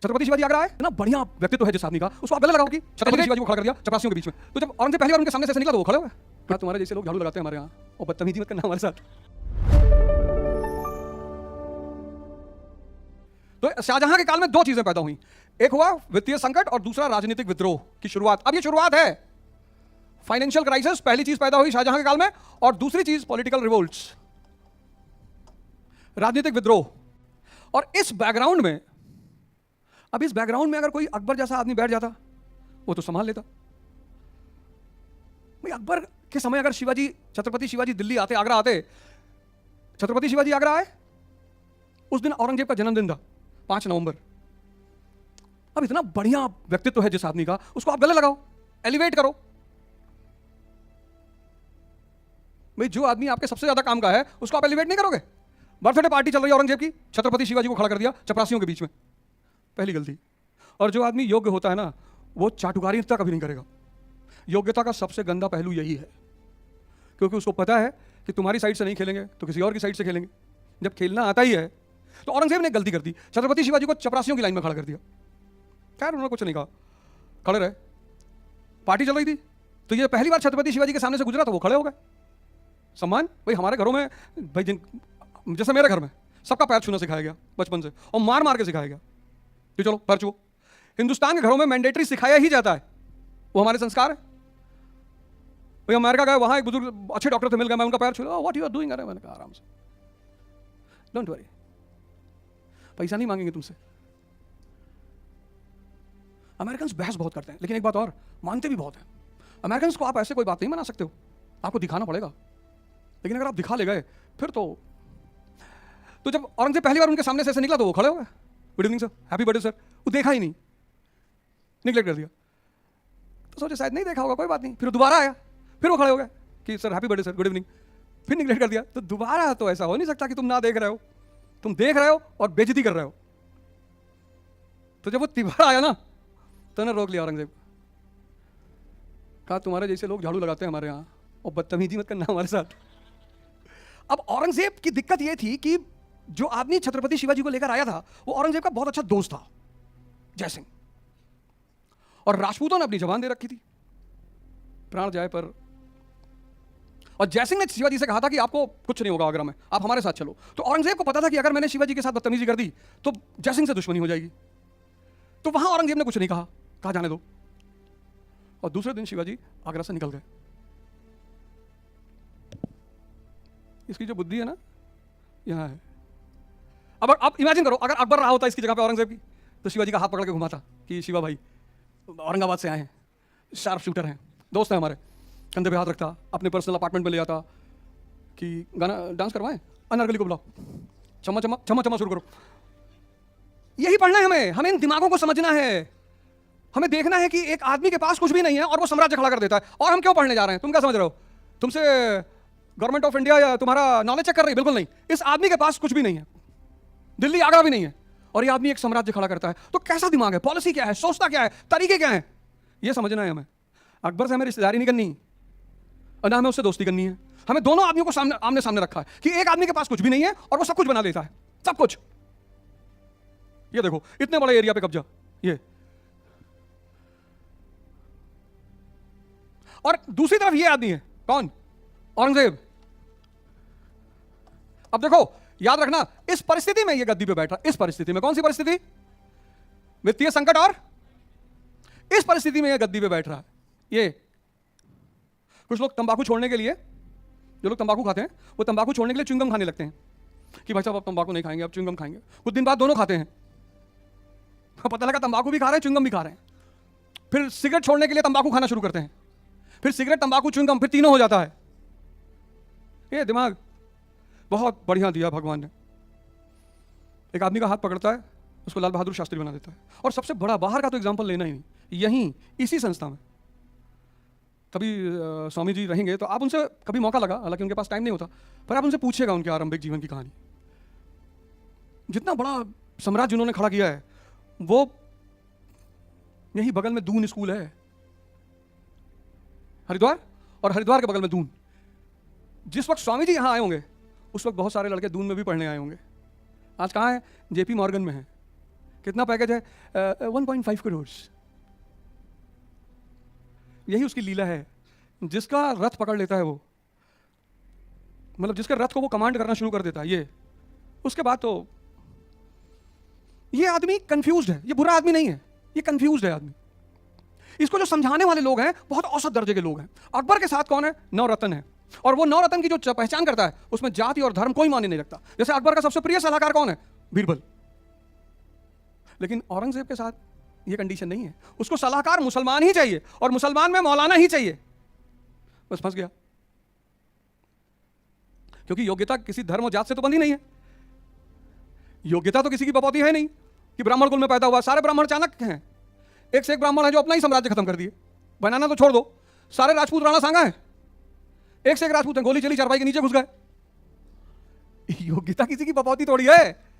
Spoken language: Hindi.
छत्रपति शिवाजी आगरा है ना, बढ़िया व्यक्तित्व है जिस आदमी का, उसको आप गले लगाओ कि छत्रपति शिवाजी को खड़ा कर दिया चपरासियों के बीच में। तो जब औरंगजेब पहली बार उनके सामने से ऐसे निकला तो वो खड़े हो गए। कहा तुम्हारे जैसे लोग झाड़ू लगाते हैं हमारे यहाँ, और बदतमीजी मत करना हमारे साथ। तो शाहजहां के काल में दो चीजें पैदा हुई, एक हुआ वित्तीय संकट और दूसरा राजनीतिक विद्रोह की शुरुआत। अब ये शुरुआत है, फाइनेंशियल क्राइसिस पहली चीज पैदा हुई शाहजहां के काल में, और दूसरी चीज पॉलिटिकल रिवोल्ट्स, राजनीतिक विद्रोह। और इस बैकग्राउंड में, अब इस बैकग्राउंड में अगर कोई अकबर जैसा आदमी बैठ जाता वो तो संभाल लेता। भाई अकबर के समय अगर शिवाजी, छत्रपति शिवाजी दिल्ली आते, आगरा आते, छत्रपति शिवाजी आगरा आए, उस दिन औरंगजेब का जन्मदिन था 5 नवंबर। अब इतना बढ़िया व्यक्तित्व है जिस आदमी का, उसको आप गले लगाओ, एलिवेट करो। भाई जो आदमी आपके सबसे ज्यादा काम का है उसको आप एलिवेट नहीं करोगे। बर्थडे पार्टी चल रही है औरंगजेब की, छत्रपति शिवाजी को खड़ा कर दिया चपरासियों के बीच में, पहली गलती। और जो आदमी योग्य होता है ना, वो चाटुकारिता कभी नहीं करेगा। योग्यता का सबसे गंदा पहलू यही है, क्योंकि उसको पता है कि तुम्हारी साइड से नहीं खेलेंगे तो किसी और की साइड से खेलेंगे। जब खेलना आता ही है तो औरंगजेब ने गलती कर दी, छत्रपति शिवाजी को चपरासियों की लाइन में खड़ा कर दिया। खैर उन्होंने कुछ नहीं कहा, खड़े रहे, पार्टी चल रही थी। तो ये पहली बार छत्रपति शिवाजी के सामने से गुजरा तो वो खड़े हो गए। सम्मान, भाई हमारे घरों में, भाई जैसे मेरे घर में सबका पैर छूना सिखाया गया बचपन से, और मार मार के सिखाया गया कि चलो पैर छुओ। हिंदुस्तान के घरों में मैंडेटरी सिखाया ही जाता है, वो हमारे संस्कार है। भाई अमेरिका गए, वहां एक बुजुर्ग अच्छे डॉक्टर थे, मिल गए, मैं उनका पैर छू, व्हाट यू आर डूइंग, अरे मैंने कहा आराम से, डोंट वरी, पैसा नहीं मांगेंगे तुमसे। अमेरिकन बहस बहुत करते हैं, लेकिन एक बात और, मानते भी बहुत हैं। अमेरिकन को आप ऐसे कोई बात नहीं मना सकते हो, आपको दिखाना पड़ेगा। लेकिन अगर आप दिखा ले गए फिर तो जब औरंगजेब पहली बार उनके सामने से ऐसे निकला तो वो खड़े हो गए, good evening sir, happy birthday sir. वो देखा ही नहीं, निगलेक्ट कर दिया। तो सोचे शायद नहीं देखा होगा, कोई बात नहीं। फिर दोबारा आया, फिर वो खड़े हो गए कि sir happy birthday sir, good evening, फिर निगलेक्ट कर दिया। तो दोबारा तो ऐसा हो नहीं सकता कि तुम ना देख रहे हो, तुम देख रहे हो और बेइज्जती कर रहे हो। तो जब वो तिबारा आया ना, तो ने रोक लिया औरंगजेब, कहा तुम्हारे जैसे लोग झाड़ू लगाते हैं हमारे यहाँ, और बदतमीजी मत करना हमारे साथ। अब औरंगजेब की दिक्कत यह थी कि जो आदमी छत्रपति शिवाजी को लेकर आया था वो औरंगजेब का बहुत अच्छा दोस्त था, जयसिंह। और राजपूतों ने अपनी जबान दे रखी थी, प्राण जाए पर। और जयसिंह ने शिवाजी से कहा था कि आपको कुछ नहीं होगा आगरा में, आप हमारे साथ चलो। तो औरंगजेब को पता था कि अगर मैंने शिवाजी के साथ बदतमीजी कर दी तो जयसिंह से दुश्मनी हो जाएगी। तो वहां औरंगजेब ने कुछ नहीं कहा जाने दो। और दूसरे दिन शिवाजी आगरा से निकल गए। इसकी जो बुद्धि है ना, यहां है। अब आप इमेजिन करो, अगर अकबर रहा होता इसकी जगह पे औरंगजेब की, तो शिवाजी का हाथ पकड़ के घुमाता कि शिवा भाई औरंगाबाद से आए हैं, शार्प शूटर हैं, दोस्त हैं हमारे, कंधे पे हाथ रखता, अपने पर्सनल अपार्टमेंट में ले आता कि गाना डांस करवाएं, अनारकली को बुलाओ, चम्मा चम्मा चम्मा चम्मा शुरू करो। यही पढ़ना है हमें इन दिमागों को समझना है। हमें देखना है कि एक आदमी के पास कुछ भी नहीं है और वो साम्राज्य खड़ा कर देता है। और हम क्यों पढ़ने जा रहे हैं? तुम क्या समझ रहे हो? तुमसे गवर्नमेंट ऑफ इंडिया या तुम्हारा नॉलेज चेक कर रही है? बिल्कुल नहीं। इस आदमी के पास कुछ भी नहीं है, दिल्ली आगरा भी नहीं है, और ये आदमी एक साम्राज्य खड़ा करता है। तो कैसा दिमाग है, पॉलिसी क्या है, सोचता क्या है, तरीके क्या है, ये समझना है हमें। अकबर से हमें रिश्तेदारी नहीं करनी और ना हमें उससे दोस्ती करनी है। हमें दोनों आदमियों को आमने सामने रखा है कि एक आदमी के पास कुछ भी नहीं है और वो सब कुछ बना लेता है, सब कुछ। ये देखो इतने बड़े एरिया पे कब्जा, ये। और दूसरी तरफ ये आदमी है, कौन? औरंगजेब। अब देखो याद रखना, इस परिस्थिति में ये गद्दी पे बैठा, इस परिस्थिति में, कौन सी परिस्थिति? वित्तीय संकट। और इस परिस्थिति में ये गद्दी पे बैठ रहा है। ये कुछ लोग तंबाकू छोड़ने के लिए, जो लोग तंबाकू खाते हैं वो तंबाकू छोड़ने के लिए च्युइंगम खाने लगते हैं कि भाई साहब अब तंबाकू नहीं खाएंगे, अब च्युइंगम खाएंगे। कुछ दिन बाद दोनों खाते हैं, पता लगा तंबाकू भी खा रहे हैं, च्युइंगम भी खा रहे हैं। फिर सिगरेट छोड़ने के लिए तंबाकू खाना शुरू करते हैं, फिर सिगरेट, तंबाकू, च्युइंगम, फिर तीनों हो जाता है। ये दिमाग बहुत बढ़िया दिया भगवान ने। एक आदमी का हाथ पकड़ता है, उसको लाल बहादुर शास्त्री बना देता है। और सबसे बड़ा, बाहर का तो एग्जाम्पल लेना ही नहीं, यहीं इसी संस्था में कभी स्वामी जी रहेंगे तो आप उनसे कभी मौका लगा, हालांकि उनके पास टाइम नहीं होता, पर आप उनसे पूछेगा उनके आरंभिक जीवन की कहानी। जितना बड़ा साम्राज्य उन्होंने खड़ा किया है, वो यहीं बगल में दून स्कूल है, हरिद्वार, और हरिद्वार के बगल में दून। जिस वक्त स्वामी जी यहां आए होंगे उस वक्त बहुत सारे लड़के दून में भी पढ़ने आए होंगे। आज कहाँ है? जेपी मॉर्गन में है, कितना पैकेज है? 1.5 करोड़। यही उसकी लीला है। जिसका रथ पकड़ लेता है वो, मतलब जिसके रथ को वो कमांड करना शुरू कर देता है, ये उसके बाद तो ये आदमी कंफ्यूज्ड है। ये बुरा आदमी नहीं है, ये कंफ्यूज्ड है आदमी। इसको जो समझाने वाले लोग हैं बहुत औसत दर्जे के लोग हैं। अकबर के साथ कौन है? नवरत्न है। और वो नवरत्न की जो पहचान करता है उसमें जाति और धर्म कोई मायने नहीं रखता। जैसे अकबर का सबसे प्रिय सलाहकार कौन है? बीरबल। लेकिन औरंगजेब के साथ ये कंडीशन नहीं है। उसको सलाहकार मुसलमान ही चाहिए, और मुसलमान में मौलाना ही चाहिए। बस फंस गया, क्योंकि योग्यता किसी धर्म और जात से तो बंधी नहीं है। योग्यता तो किसी की बपौती है नहीं कि ब्राह्मण कुल में पैदा हुआ। सारे ब्राह्मण चाणक्य हैं, एक से एक ब्राह्मण है जो अपना ही साम्राज्य खत्म कर दिए। बनाना तो छोड़ दो, सारे राजपूत राणा सांगा है, एक से एक राजपूत हैं, गोली चली चारपाई के नीचे घुस गए। योग्यता किसी की बपौती थोड़ी है।